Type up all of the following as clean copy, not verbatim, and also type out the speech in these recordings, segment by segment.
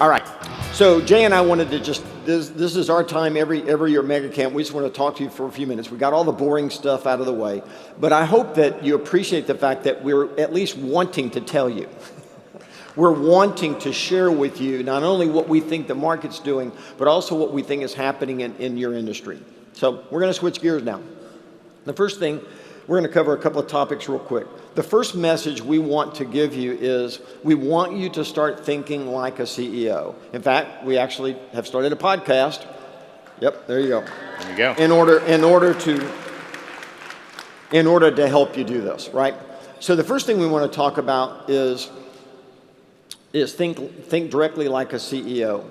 All right. So Jay and I wanted to just, this is our time every year Mega Camp. We just want to talk to you for a few minutes. We got all the boring stuff out of the way. But I hope that you appreciate the fact that we're at least wanting to tell you. We're wanting to share with you not only what we think the market's doing, but also what we think is happening in your industry. So we're going to switch gears now. The first thing, we're going to cover a couple of topics real quick. The first message we want to give you is we want you to start thinking like a CEO. In fact, we actually have started a podcast. Yep, there you go. There you go. In order to help you do this, right? So the first thing we want to talk about is think directly like a CEO.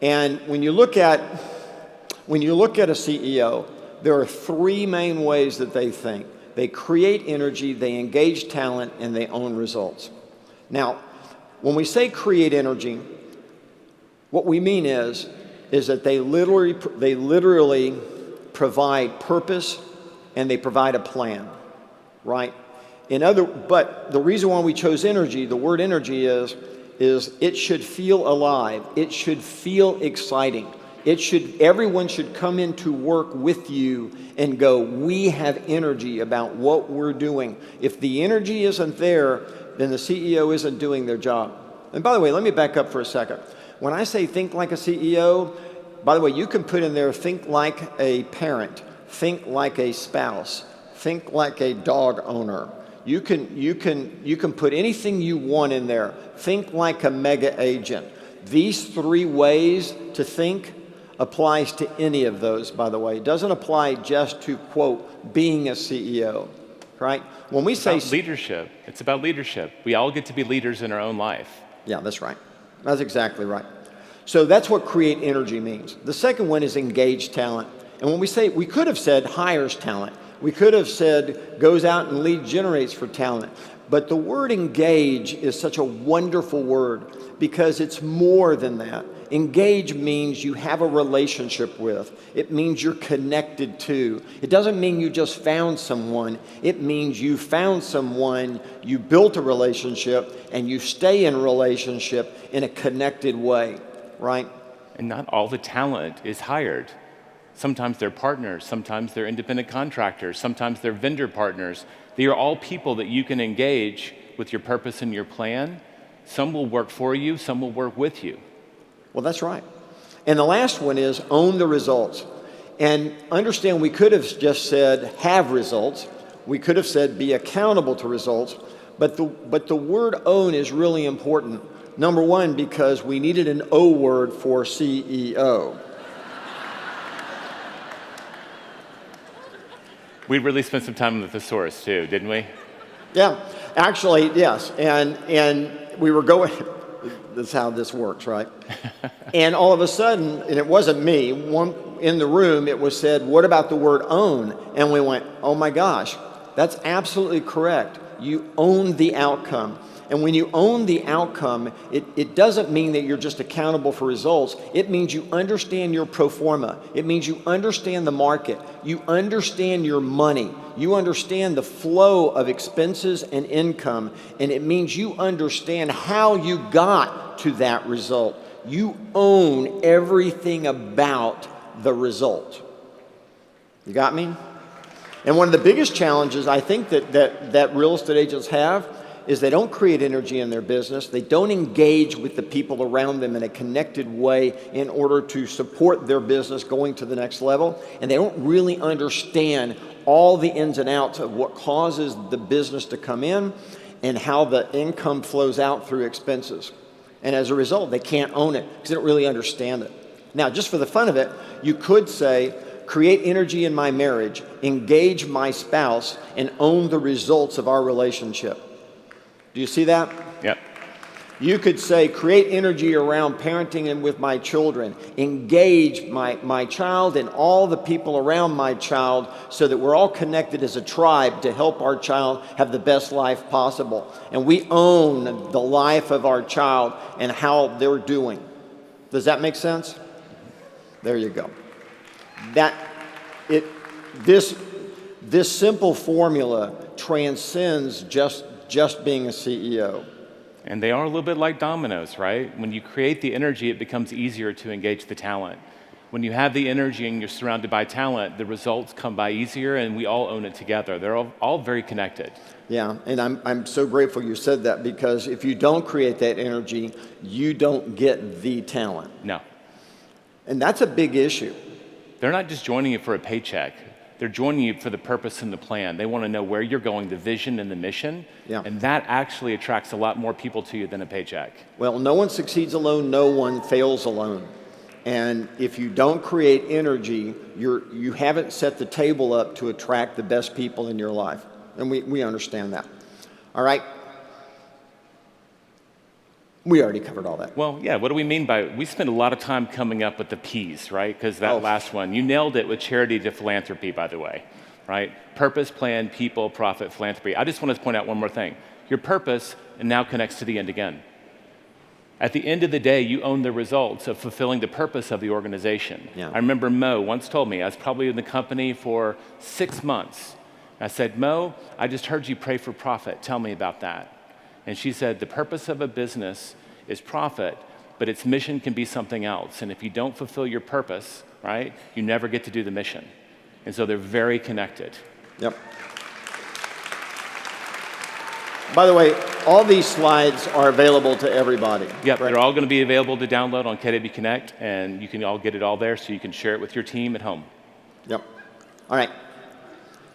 And when you look at a CEO, there are three main ways that they think. They create energy, they engage talent, and they own results. Now, when we say create energy, what we mean is that they literally provide purpose and they provide a plan, right? But the reason why we chose energy, the word energy is it should feel alive. It should feel exciting. Everyone should come into work with you and go, we have energy about what we're doing. If the energy isn't there, then the CEO isn't doing their job. And by the way, let me back up for a second. When I say think like a CEO, by the way, you can put in there think like a parent, think like a spouse, think like a dog owner. You can put anything you want in there. Think like a mega agent. These three ways to think applies to any of those, by the way. It doesn't apply just to, quote, being a CEO, right? When we say leadership, it's about leadership. We all get to be leaders in our own life. Yeah, that's right. That's exactly right. So that's what create energy means. The second one is engage talent. And when we say, we could have said hires talent. We could have said goes out and lead generates for talent. But the word engage is such a wonderful word because it's more than that. Engage means you have a relationship with. It means you're connected to. It doesn't mean you just found someone. It means you found someone, you built a relationship, and you stay in a relationship in a connected way, right? And not all the talent is hired. Sometimes they're partners, sometimes they're independent contractors, sometimes they're vendor partners. They are all people that you can engage with your purpose and your plan. Some will work for you, some will work with you. Well, that's right. And the last one is own the results. And understand we could have just said have results. We could have said be accountable to results. But the word own is really important. Number one, because we needed an O word for CEO. We really spent some time on the thesaurus too, didn't we? Yeah, actually, yes. And we were going, that's how this works, right? And all of a sudden, and it wasn't me, in the room, it was said, what about the word own? And we went, oh my gosh, that's absolutely correct. You own the outcome. And when you own the outcome, it doesn't mean that you're just accountable for results. It means you understand your pro forma. It means you understand the market. You understand your money. You understand the flow of expenses and income. And it means you understand how you got to that result. You own everything about the result. You got me? And one of the biggest challenges I think that real estate agents have is they don't create energy in their business. They don't engage with the people around them in a connected way in order to support their business going to the next level. And they don't really understand all the ins and outs of what causes the business to come in and how the income flows out through expenses. And as a result, they can't own it because they don't really understand it. Now, just for the fun of it, you could say, create energy in my marriage, engage my spouse, and own the results of our relationship. Do you see that? Yep. You could say, create energy around parenting and with my children. Engage my child and all the people around my child so that we're all connected as a tribe to help our child have the best life possible. And we own the life of our child and how they're doing. Does that make sense? There you go. This simple formula transcends just being a CEO. And they are a little bit like dominoes, right? When you create the energy, it becomes easier to engage the talent. When you have the energy and you're surrounded by talent, the results come by easier, and we all own it together. They're all very connected. Yeah, and I'm so grateful you said that, because if you don't create that energy, you don't get the talent. No. And that's a big issue. They're not just joining you for a paycheck. They're joining you for the purpose and the plan. They want to know where you're going, the vision and the mission. Yeah. And that actually attracts a lot more people to you than a paycheck. Well, no one succeeds alone, no one fails alone. And if you don't create energy, you haven't set the table up to attract the best people in your life. And we understand that. All right? We already covered all that. Well, yeah, what do we mean by, we spend a lot of time coming up with the P's, right? Because that last one, you nailed it with charity to philanthropy, by the way, right? Purpose, plan, people, profit, philanthropy. I just want to point out one more thing. Your purpose and now connects to the end again. At the end of the day, you own the results of fulfilling the purpose of the organization. Yeah. I remember Mo once told me, I was probably in the company for 6 months. I said, Mo, I just heard you pray for profit. Tell me about that. And she said, the purpose of a business is profit, but its mission can be something else. And if you don't fulfill your purpose, right, you never get to do the mission. And so they're very connected. Yep. By the way, all these slides are available to everybody. Yep, they're all going to be available to download on KW Connect, and you can all get it all there so you can share it with your team at home. Yep. All right.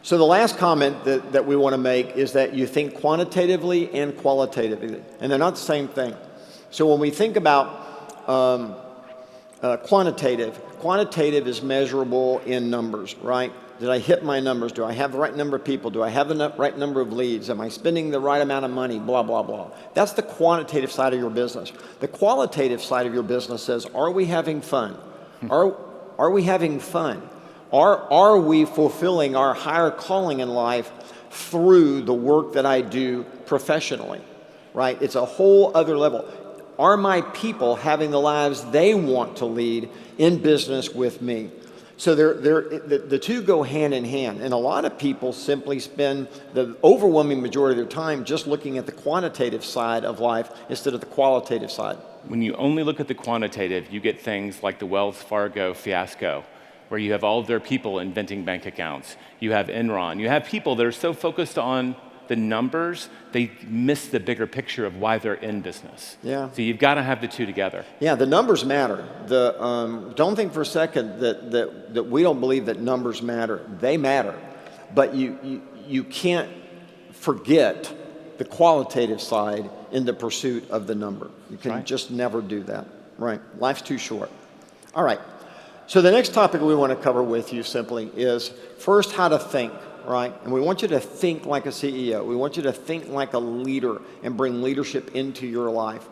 So the last comment that we want to make is that you think quantitatively and qualitatively, and they're not the same thing. So when we think about quantitative is measurable in numbers, right? Did I hit my numbers? Do I have the right number of people? Do I have the right number of leads? Am I spending the right amount of money? Blah, blah, blah. That's the quantitative side of your business. The qualitative side of your business says, are we having fun? Are we having fun? Are we fulfilling our higher calling in life through the work that I do professionally, right? It's a whole other level. Are my people having the lives they want to lead in business with me? So the two go hand in hand, and a lot of people simply spend the overwhelming majority of their time just looking at the quantitative side of life instead of the qualitative side. When you only look at the quantitative, you get things like the Wells Fargo fiasco, where you have all of their people inventing bank accounts. You have Enron. You have people that are so focused on the numbers, they miss the bigger picture of why they're in business. Yeah. So you've got to have the two together. Yeah, the numbers matter. Don't think for a second that we don't believe that numbers matter. They matter. But you can't forget the qualitative side in the pursuit of the number. You can just never do that. Right. Life's too short. All right. So the next topic we want to cover with you simply is first how to think, right? And we want you to think like a CEO. We want you to think like a leader and bring leadership into your life.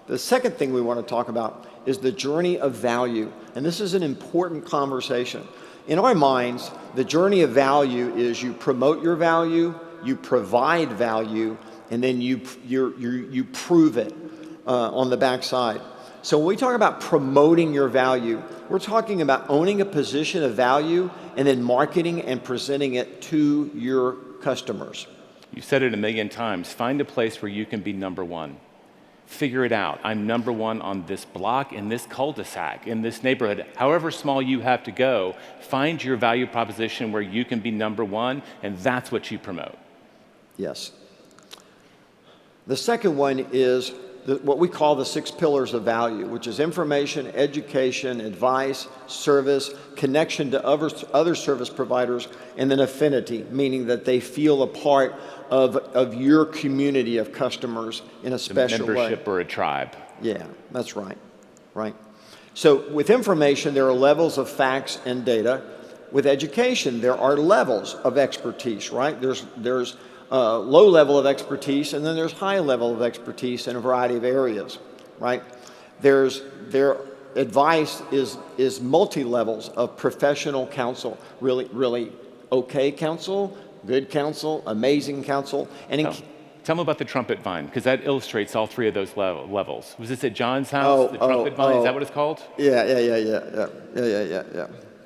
The second thing we want to talk about is the journey of value. And this is an important conversation. In our minds, the journey of value is you promote your value, you provide value, and then you prove it on the backside. So when we talk about promoting your value, we're talking about owning a position of value and then marketing and presenting it to your customers. You've said it a million times. Find a place where you can be number one. Figure it out. I'm number one on this block, in this cul-de-sac, in this neighborhood. However small you have to go, find your value proposition where you can be number one, and that's what you promote. Yes. The second one is what we call the 6 pillars of value, which is information, education, advice, service, connection to other service providers, and then affinity, meaning that they feel a part of your community of customers in a special way. A membership or a tribe. Yeah, that's right. Right. So with information, there are levels of facts and data. With education, there are levels of expertise, right? There's low level of expertise, and then there's high level of expertise in a variety of areas, right? Their advice is multi-levels of professional counsel, really okay counsel, good counsel, amazing counsel, and Tell me about the trumpet vine, because that illustrates all 3 of those levels. Was this at John's house, the trumpet vine? Is that what it's called? Yeah.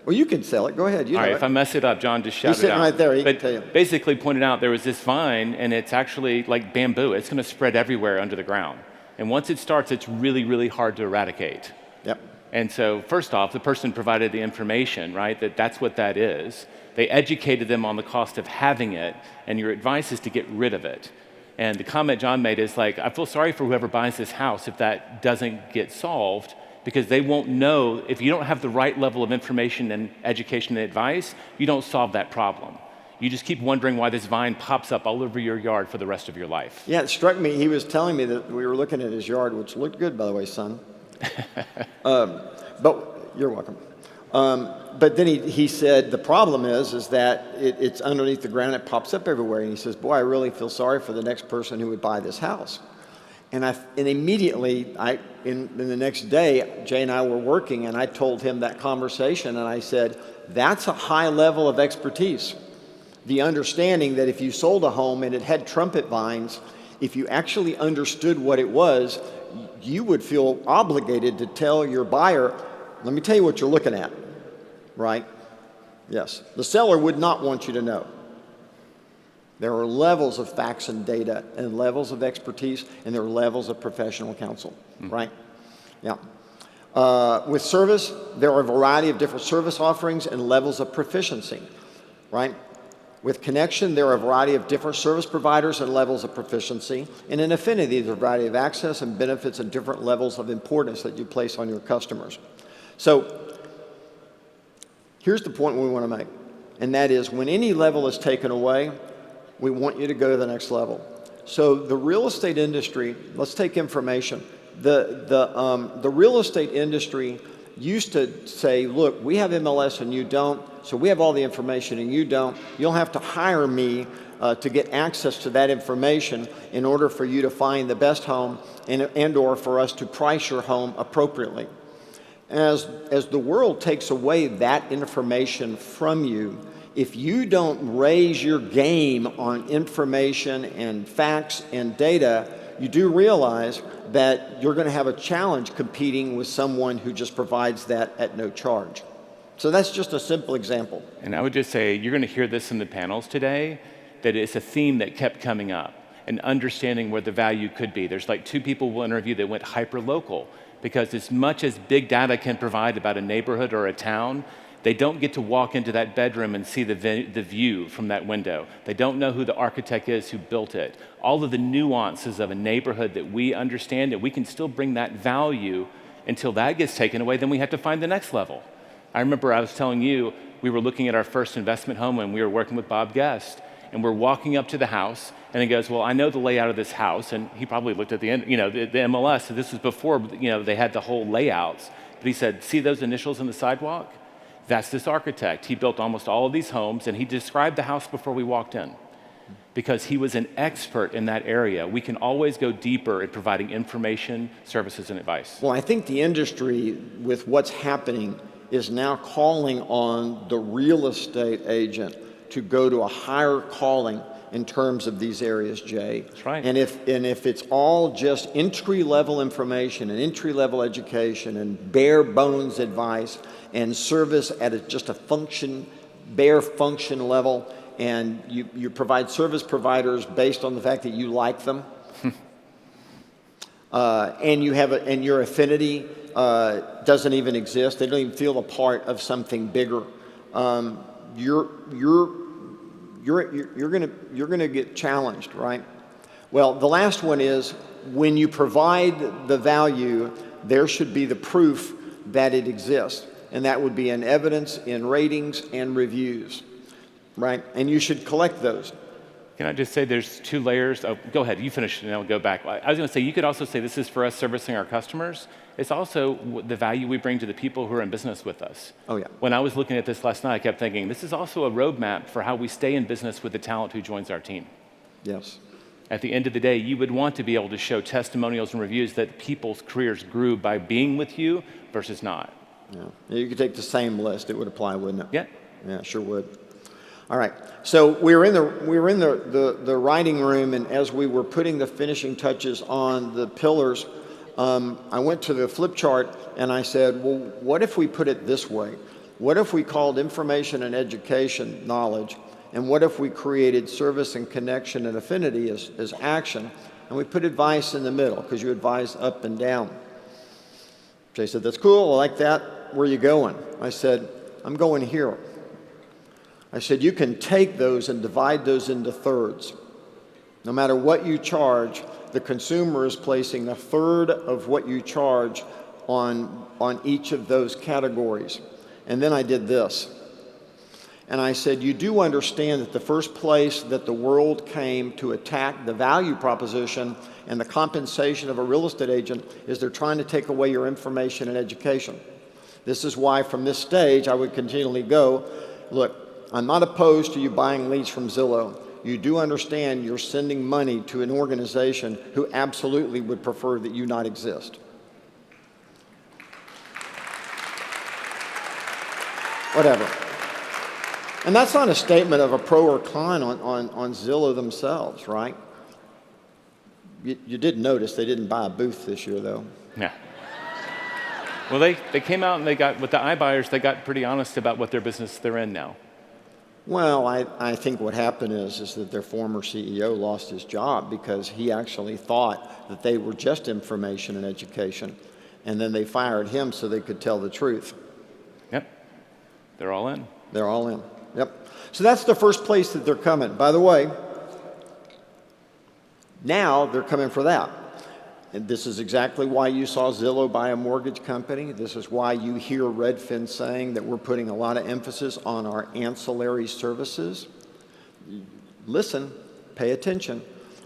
Well, you can sell it. Go ahead. You All know right, it. if I mess it up, John, just shout He's it sitting out. right there. He can But tell you. basically pointed out there was this vine, and it's actually like bamboo. It's going to spread everywhere under the ground. And once it starts, it's really, really hard to eradicate. Yep. And so first off, the person provided the information, right, that's what that is. They educated them on the cost of having it, and your advice is to get rid of it. And the comment John made is like, I feel sorry for whoever buys this house if that doesn't get solved, because they won't know, if you don't have the right level of information and education and advice, you don't solve that problem. You just keep wondering why this vine pops up all over your yard for the rest of your life. Yeah, it struck me. He was telling me that we were looking at his yard, which looked good, by the way, son. But you're welcome. But then he said the problem is that it's underneath the ground. It pops up everywhere. And he says, boy, I really feel sorry for the next person who would buy this house. And immediately, in the next day, Jay and I were working, and I told him that conversation, and I said, that's a high level of expertise. The understanding that if you sold a home and it had trumpet vines, if you actually understood what it was, you would feel obligated to tell your buyer, let me tell you what you're looking at, right? Yes. The seller would not want you to know. There are levels of facts and data and levels of expertise, and there are levels of professional counsel, right? Yeah. With service, there are a variety of different service offerings and levels of proficiency, right? With connection, there are a variety of different service providers and levels of proficiency. And in affinity, there's a variety of access and benefits and different levels of importance that you place on your customers. So here's the point we want to make, and that is when any level is taken away, we want you to go to the next level. So the real estate industry, let's take information. The real estate industry used to say, look, we have MLS and you don't, so we have all the information and you don't. You'll have to hire me to get access to that information in order for you to find the best home and or for us to price your home appropriately. As the world takes away that information from you, if you don't raise your game on information and facts and data, you do realize that you're going to have a challenge competing with someone who just provides that at no charge. So that's just a simple example. And I would just say, you're going to hear this in the panels today, that it's a theme that kept coming up, and understanding where the value could be. There's like 2 people we'll interview that went hyper-local, because as much as big data can provide about a neighborhood or a town, they don't get to walk into that bedroom and see the view from that window. They don't know who the architect is who built it. All of the nuances of a neighborhood that we understand, and we can still bring that value until that gets taken away, then we have to find the next level. I remember I was telling you, we were looking at our first investment home and we were working with Bob Guest, and we're walking up to the house, and he goes, well, I know the layout of this house, and he probably looked at the MLS, so this was before, they had the whole layouts, but he said, see those initials in the sidewalk? That's this architect. He built almost all of these homes, and he described the house before we walked in because he was an expert in that area. We can always go deeper in providing information, services, and advice. Well, I think the industry, with what's happening, is now calling on the real estate agent to go to a higher calling in terms of these areas, Jay. That's right. And if it's all just entry-level information and entry-level education and bare bones advice and service at just a bare function level, and you provide service providers based on the fact that you like them, and your affinity doesn't even exist. They don't even feel a part of something bigger. You're gonna get challenged, right? Well, the last one is when you provide the value, there should be the proof that it exists, and that would be in evidence, in ratings, and reviews, right? And you should collect those. Can I just say there's 2 layers? Oh, go ahead, you finish and I'll go back. I was going to say, you could also say this is for us servicing our customers. It's also the value we bring to the people who are in business with us. Oh, yeah. When I was looking at this last night, I kept thinking, this is also a roadmap for how we stay in business with the talent who joins our team. Yes. At the end of the day, you would want to be able to show testimonials and reviews that people's careers grew by being with you versus not. Yeah. You could take the same list. It would apply, wouldn't it? Yeah. Yeah, sure would. All right. So we were in the writing room, and as we were putting the finishing touches on the pillars, I went to the flip chart and I said, well, what if we put it this way? What if we called information and education knowledge? And what if we created service and connection and affinity as action? And we put advice in the middle, because you advise up and down. Jay said, that's cool, I like that. Where are you going? I said, I'm going here. I said, you can take those and divide those into thirds. No matter what you charge, the consumer is placing a third of what you charge on each of those categories. And then I did this. And I said, you do understand that the first place that the world came to attack the value proposition and the compensation of a real estate agent is they're trying to take away your information and education. This is why from this stage I would continually go, look, I'm not opposed to you buying leads from Zillow. You do understand you're sending money to an organization who absolutely would prefer that you not exist. Whatever. And that's not a statement of a pro or con on Zillow themselves, right? You did notice they didn't buy a booth this year, though. Yeah. Well, they came out and they got, with the iBuyers, they got pretty honest about what their business they're in now. Well, I think what happened is that their former CEO lost his job because he actually thought that they were just information and education. And then they fired him so they could tell the truth. Yep. They're all in. They're all in. Yep. So that's the first place that they're coming. By the way, now they're coming for that. And this is exactly why you saw Zillow buy a mortgage company. This is why you hear Redfin saying that we're putting a lot of emphasis on our ancillary services. Listen, pay attention.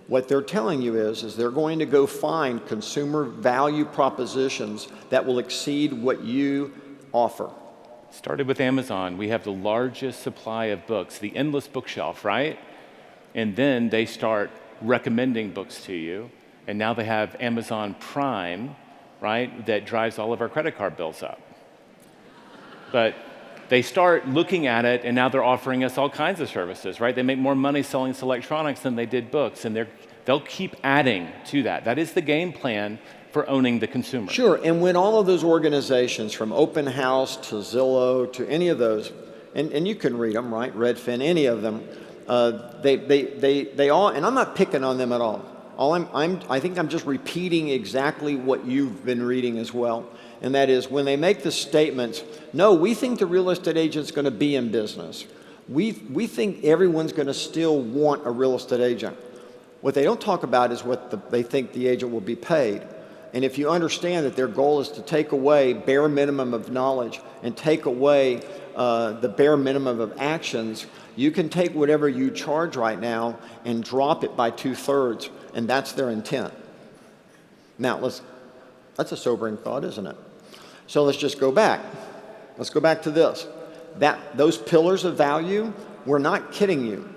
What they're telling you is they're going to go find consumer value propositions that will exceed what you offer. Started with Amazon. We have the largest supply of books, the endless bookshelf, right? And then they start recommending books to you. And now they have Amazon Prime, right, that drives all of our credit card bills up. But they start looking at it, and now they're offering us all kinds of services, right? They make more money selling electronics than they did books, and they'll keep adding to that. That is the game plan for owning the consumer. Sure, and when all of those organizations, from Open House to Zillow to any of those, and you can read them, right, Redfin, any of them, they all, and I'm not picking on them at all. I think I'm just repeating exactly what you've been reading as well. And that is when they make the statements, no, we think the real estate agent's going to be in business. We think everyone's going to still want a real estate agent. What they don't talk about is what they think the agent will be paid. And if you understand that their goal is to take away bare minimum of knowledge and take away the bare minimum of actions, you can take whatever you charge right now and drop it by 2/3, and that's their intent. Now, that's a sobering thought, isn't it? So let's just go back. Let's go back to this. Those pillars of value, we're not kidding you.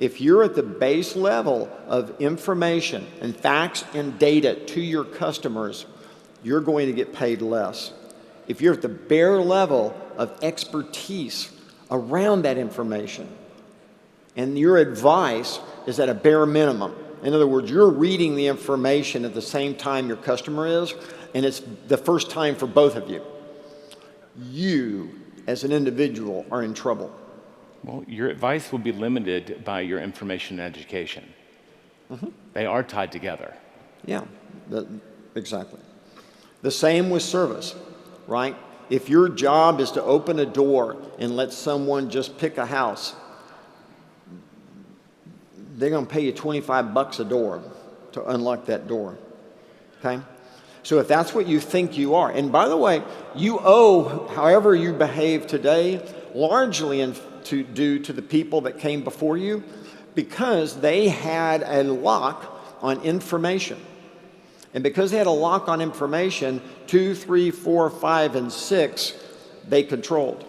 If you're at the base level of information and facts and data to your customers, you're going to get paid less. If you're at the bare level of expertise around that information, and your advice is at a bare minimum. In other words, you're reading the information at the same time your customer is, and it's the first time for both of you. You, as an individual, are in trouble. Well, your advice will be limited by your information and education. Mm-hmm. They are tied together. Yeah, exactly. The same with service, right? If your job is to open a door and let someone just pick a house, they're going to pay you $25 a door to unlock that door, okay? So if that's what you think you are, and by the way, you owe however you behave today largely due to the people that came before you because they had a lock on information. And because they had a lock on information, 2, 3, 4, 5, and 6, they controlled.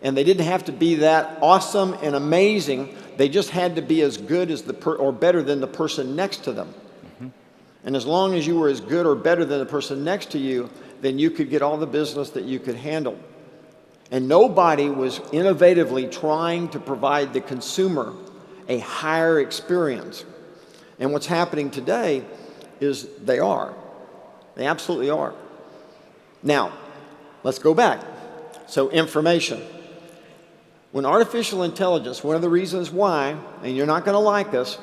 And they didn't have to be that awesome and amazing. They just had to be as good as or better than the person next to them. Mm-hmm. And as long as you were as good or better than the person next to you, then you could get all the business that you could handle. And nobody was innovatively trying to provide the consumer a higher experience. And what's happening today is they are. They absolutely are. Now, let's go back. So information. When artificial intelligence, one of the reasons why, and you're not going to like this,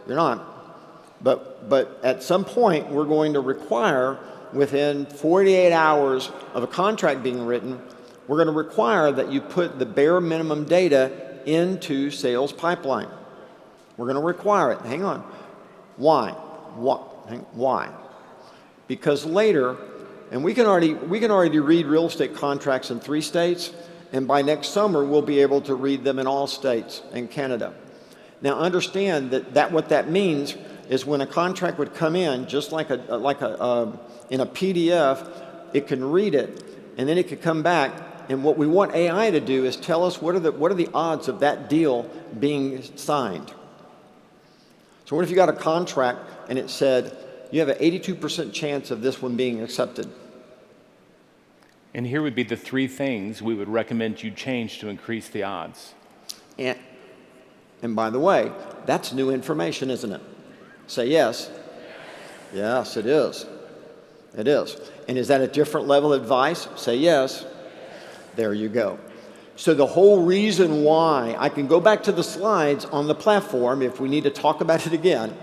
you're not, but at some point we're going to require, within 48 hours of a contract being written, we're going to require that you put the bare minimum data into sales pipeline. We're going to require it. Hang on. Why? Why? Because later, and we can already read real estate contracts in 3 states, and by next summer we'll be able to read them in all states and Canada. Now understand that what that means is when a contract would come in, just like in a PDF, it can read it, and then it could come back. And what we want AI to do is tell us what are the odds of that deal being signed. So what if you got a contract and it said you have an 82% chance of this one being accepted? And here would be the 3 things we would recommend you change to increase the odds. And by the way, that's new information, isn't it? Say yes. Yes, it is. It is. And is that a different level of advice? Say yes. There you go. So the whole reason why, I can go back to the slides on the platform if we need to talk about it again,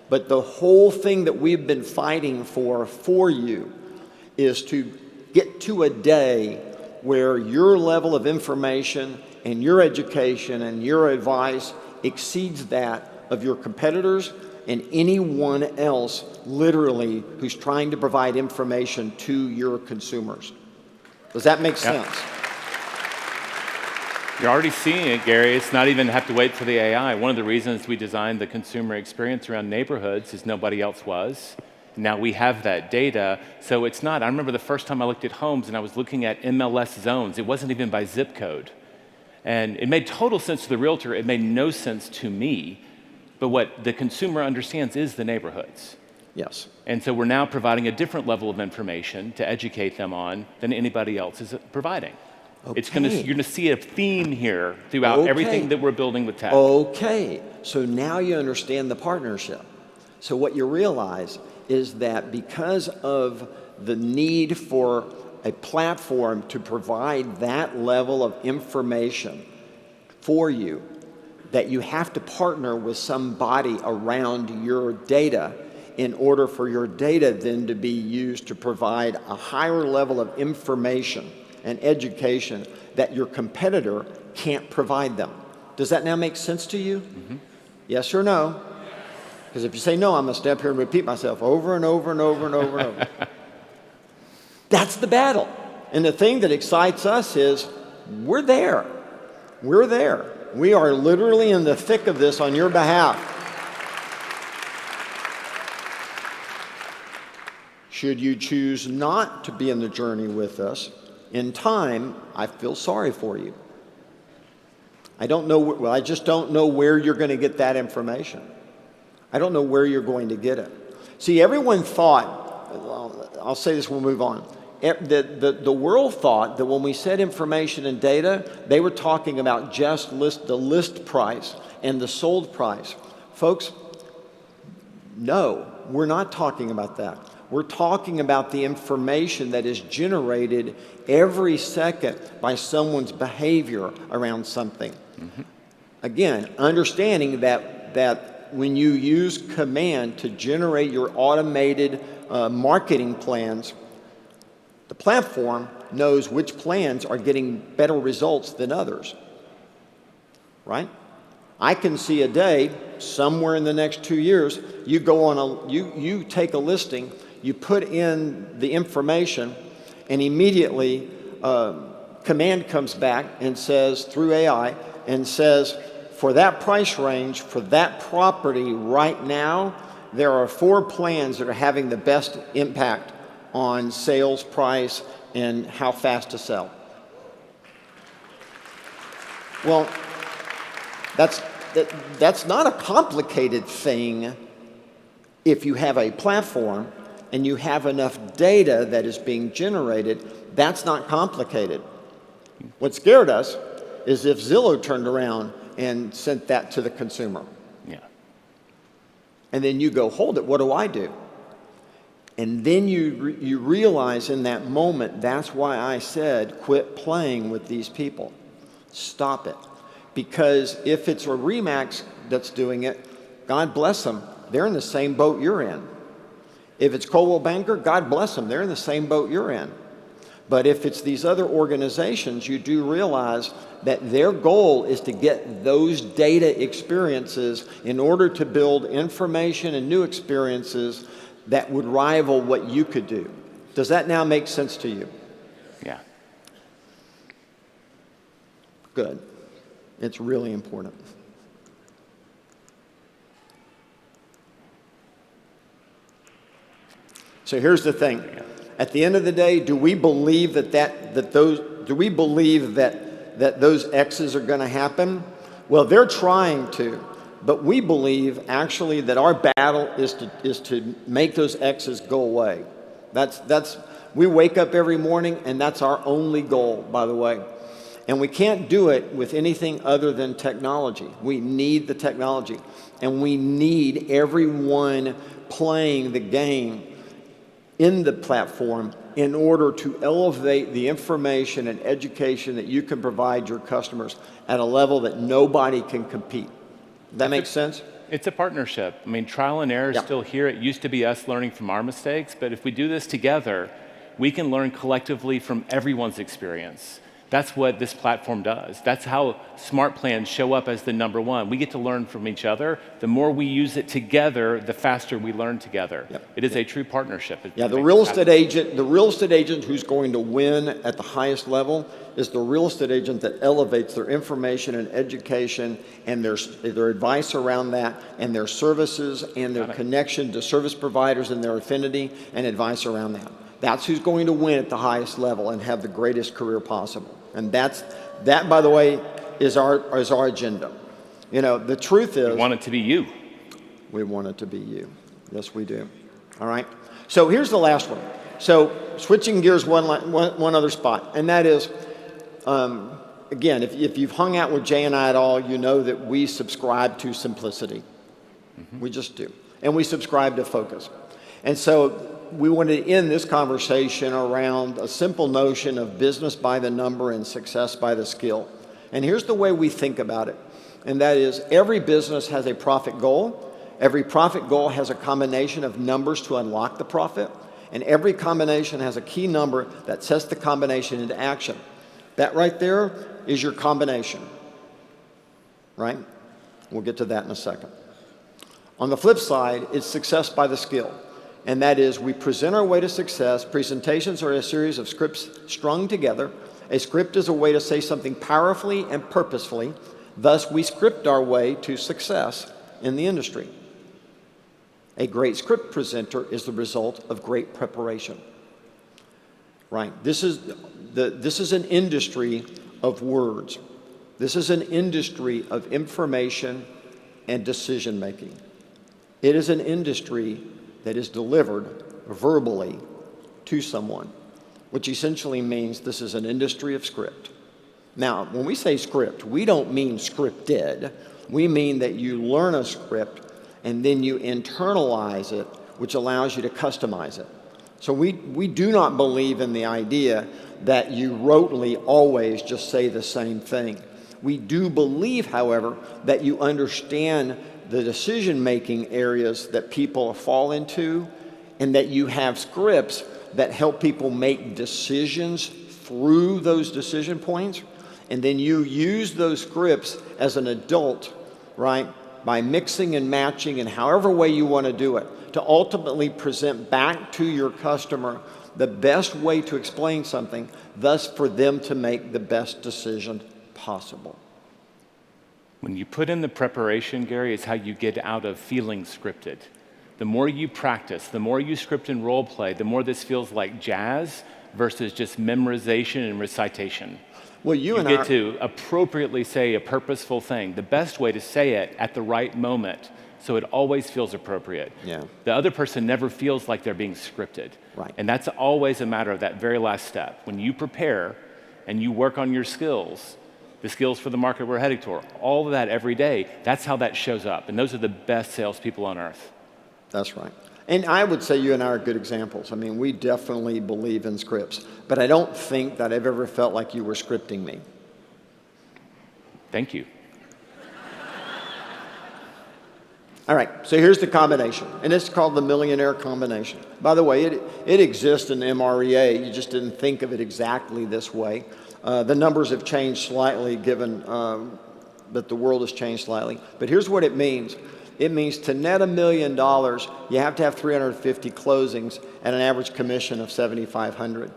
but the whole thing that we've been fighting for you is to get to a day where your level of information and your education and your advice exceeds that of your competitors and anyone else literally who's trying to provide information to your consumers. Does that make sense? You're already seeing it, Gary. It's not even have to wait for the AI. One of the reasons we designed the consumer experience around neighborhoods is nobody else was. Now we have that data, so it's not. I remember the first time I looked at homes and I was looking at MLS zones. It wasn't even by zip code. And it made total sense to the realtor. It made no sense to me. But what the consumer understands is the neighborhoods. Yes. And so we're now providing a different level of information to educate them on than anybody else is providing. Okay. You're going to see a theme here throughout everything that we're building with tech. Okay, so now you understand the partnership. So what you realize is that because of the need for a platform to provide that level of information for you, that you have to partner with somebody around your data in order for your data then to be used to provide a higher level of information and education that your competitor can't provide them. Does that now make sense to you? Mm-hmm. Yes or no? Because if you say no, I'm going to step here and repeat myself over and over and over and over and over. That's the battle. And the thing that excites us is we're there. We're there. We are literally in the thick of this on your behalf. Should you choose not to be in the journey with us, in time, I feel sorry for you. I just don't know where you're going to get that information. I don't know where you're going to get it. See, everyone thought, well, I'll say this, we'll move on. The world thought that when we said information and data, they were talking about just the list price and the sold price. Folks, no, we're not talking about that. We're talking about the information that is generated every second by someone's behavior around something. Mm-hmm. Again, understanding that when you use command to generate your automated marketing plans, the platform knows which plans are getting better results than others, right? I can see a day, somewhere in the next 2 years, you go on you take a listing, you put in the information, and immediately command comes back and says, through AI, and says, for that price range, for that property right now, there are 4 plans that are having the best impact on sales price and how fast to sell. Well, that's not a complicated thing if you have a platform and you have enough data that is being generated. That's not complicated. What scared us is if Zillow turned around and sent that to the consumer. Yeah. And then you go, hold it, what do I do? And then you realize in that moment, that's why I said, quit playing with these people. Stop it. Because if it's a Remax that's doing it, God bless them, they're in the same boat you're in. If it's Coldwell Banker, God bless them, they're in the same boat you're in. But if it's these other organizations, you do realize that their goal is to get those data experiences in order to build information and new experiences that would rival what you could do. Does that now make sense to you? Yeah. Good. It's really important. So here's the thing. At the end of the day, do we believe that those X's are going to happen? Well, they're trying to, but we believe actually that our battle is to make those X's go away. We wake up every morning and that's our only goal, by the way. And we can't do it with anything other than technology. We need the technology, and we need everyone playing the game in the platform in order to elevate the information and education that you can provide your customers at a level that nobody can compete. That makes sense? It's a partnership. I mean, trial and error is still here. It used to be us learning from our mistakes, but if we do this together, we can learn collectively from everyone's experience. That's what this platform does. That's how smart plans show up as the number one. We get to learn from each other. The more we use it together, the faster we learn together. It is a true partnership. The real estate agent who's going to win at the highest level is the real estate agent that elevates their information and education and their advice around that and their services and their connection to service providers and their affinity and advice around that. That's who's going to win at the highest level and have the greatest career possible. And that, by the way, is our agenda. You know, the truth is, we want it to be you. We want it to be you. Yes, we do. All right. So here's the last one. So switching gears one other spot, and that is, again, if you've hung out with Jay and I at all, you know that we subscribe to simplicity. We just do. And we subscribe to focus. And so we wanted to end this conversation around a simple notion of business by the number and success by the skill. And here's the way we think about it. And that is, every business has a profit goal. Every profit goal has a combination of numbers to unlock the profit. And every combination has a key number that sets the combination into action. That right there is your combination. Right? We'll get to that in a second. On the flip side, it's success by the skill. And that is, we present our way to success. Presentations are a series of scripts strung together. A script is a way to say something powerfully and purposefully. Thus, we script our way to success in the industry. A great script presenter is the result of great preparation. Right? This is an industry of words. This is an industry of information and decision making. It is an industry that is delivered verbally to someone, which essentially means this is an industry of script. Now, when we say script, we don't mean scripted. We mean that you learn a script and then you internalize it, which allows you to customize it. So we do not believe in the idea that you rotely always just say the same thing. We do believe, however, that you understand the decision-making areas that people fall into, and that you have scripts that help people make decisions through those decision points, and then you use those scripts as an adult, right, by mixing and matching and however way you want to do it, to ultimately present back to your customer the best way to explain something, thus for them to make the best decision possible. When you put in the preparation, Gary, it's how you get out of feeling scripted. The more you practice, the more you script and role play, the more this feels like jazz versus just memorization and recitation. Well, you get to appropriately say a purposeful thing, the best way to say it at the right moment, so it always feels appropriate. Yeah. The other person never feels like they're being scripted. Right. And that's always a matter of that very last step. When you prepare and you work on your skills, the skills for the market we're heading toward, all of that every day, that's how that shows up. And those are the best salespeople on earth. That's right. And I would say you and I are good examples. I mean, we definitely believe in scripts, but I don't think that I've ever felt like you were scripting me. Thank you. All right, so here's the combination, and it's called the millionaire combination. By the way, it exists in MREA. You just didn't think of it exactly this way. The numbers have changed slightly given that the world has changed slightly. But here's what it means. It means to net $1 million, you have to have 350 closings at an average commission of $7,500,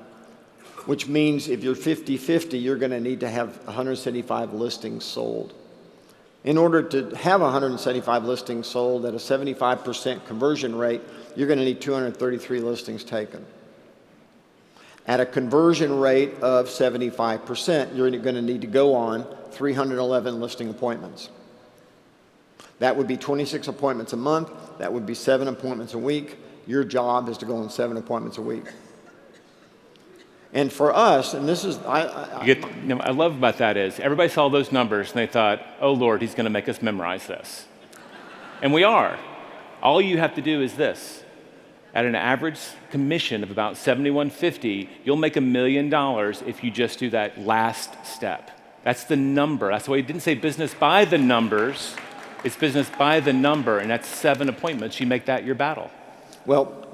which means if you're 50-50, you're going to need to have 175 listings sold. In order to have 175 listings sold at a 75% conversion rate, you're going to need 233 listings taken. At a conversion rate of 75%, you're going to need to go on 311 listing appointments. That would be 26 appointments a month. That would be 7 appointments a week. Your job is to go on 7 appointments a week. And for us, and this is, I love about that is everybody saw those numbers and they thought, oh Lord, he's going to make us memorize this. And we are. All you have to do is this. At an average commission of about $7,150, you'll make $1 million if you just do that last step. That's the number. That's why he didn't say business by the numbers. It's business by the number, and that's 7 appointments. You make that your battle. Well,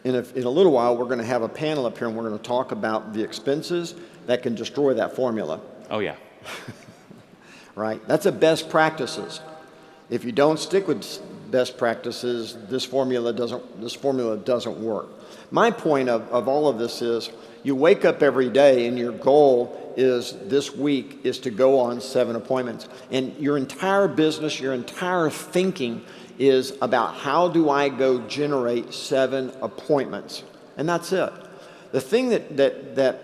in a little while, we're going to have a panel up here, and we're going to talk about the expenses that can destroy that formula. Oh, yeah. Right? That's a best practices. If you don't stick with best practices, this formula doesn't work. My point of all of this is you wake up every day and your goal is this week is to go on 7 appointments. And your entire business, your entire thinking is about how do I go generate 7 appointments. And that's it. The thing that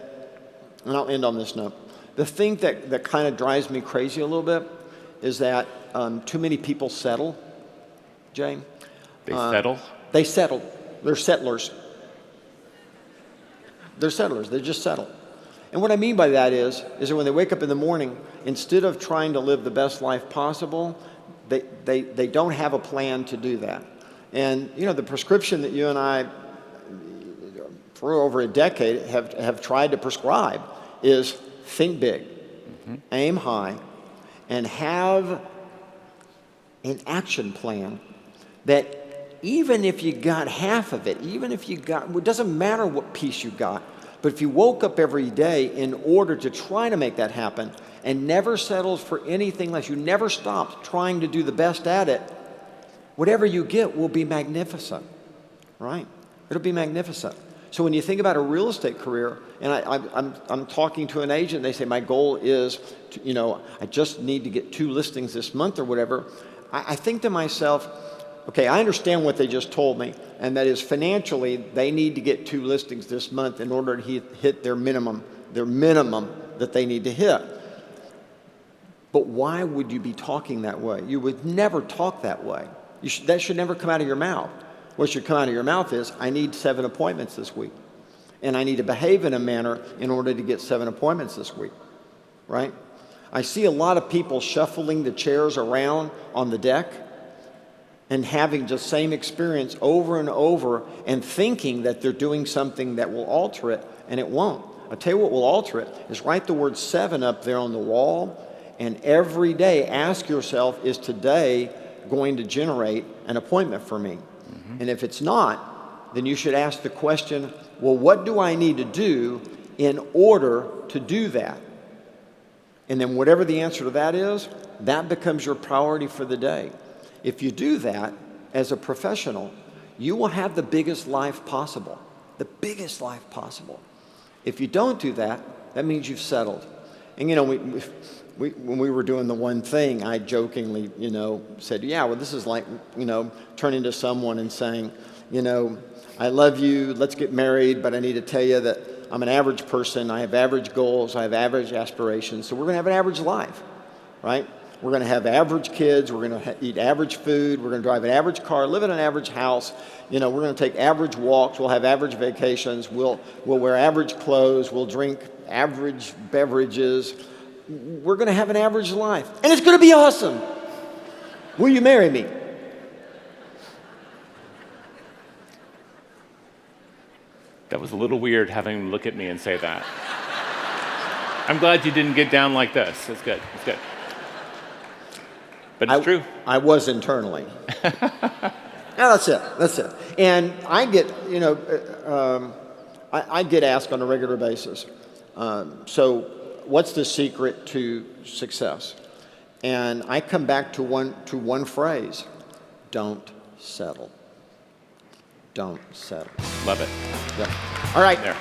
and I'll end on this note, the thing that kind of drives me crazy a little bit is that too many people settle, Jay. They settle? They settle. They're settlers. They're settlers. They just settle. And what I mean by that is that when they wake up in the morning, instead of trying to live the best life possible, they don't have a plan to do that. And, you know, the prescription that you and I, for over a decade, have tried to prescribe is think big, aim high, and have an action plan that even if you got half of it, it doesn't matter what piece you got, but if you woke up every day in order to try to make that happen and never settled for anything less, you never stopped trying to do the best at it, whatever you get will be magnificent, right? It'll be magnificent. So when you think about a real estate career, and I'm talking to an agent, they say my goal is, I just need to get 2 listings this month or whatever. I think to myself, okay, I understand what they just told me, and that is financially they need to get 2 listings this month in order to hit their minimum that they need to hit. But why would you be talking that way? You would never talk that way. That should never come out of your mouth. What should come out of your mouth is, I need 7 appointments this week, and I need to behave in a manner in order to get 7 appointments this week, right? I see a lot of people shuffling the chairs around on the deck and having the same experience over and over and thinking that they're doing something that will alter it, and it won't. I'll tell you what will alter it is write the word 7 up there on the wall, and every day ask yourself, is today going to generate an appointment for me? And if it's not, then you should ask the question, well, what do I need to do in order to do that? And then whatever the answer to that is, that becomes your priority for the day. If you do that as a professional, you will have the biggest life possible. The biggest life possible. If you don't do that, that means you've settled. And when we were doing the one thing, I jokingly, said, yeah, well, this is like, turning to someone and saying, I love you, let's get married, but I need to tell you that I'm an average person, I have average goals, I have average aspirations, so we're going to have an average life, right? We're going to have average kids, we're going to eat average food, we're going to drive an average car, live in an average house, we're going to take average walks, we'll have average vacations, we'll wear average clothes, we'll drink average beverages. We're going to have an average life, and it's going to be awesome. Will you marry me? That was a little weird having him look at me and say that. I'm glad you didn't get down like this. It's good. It's good. But it's true. I was internally. Yeah, that's it. That's it. And I get, I get asked on a regular basis, so what's the secret to success? And I come back to one phrase: don't settle. Don't settle. Love it. Yeah. All right. There.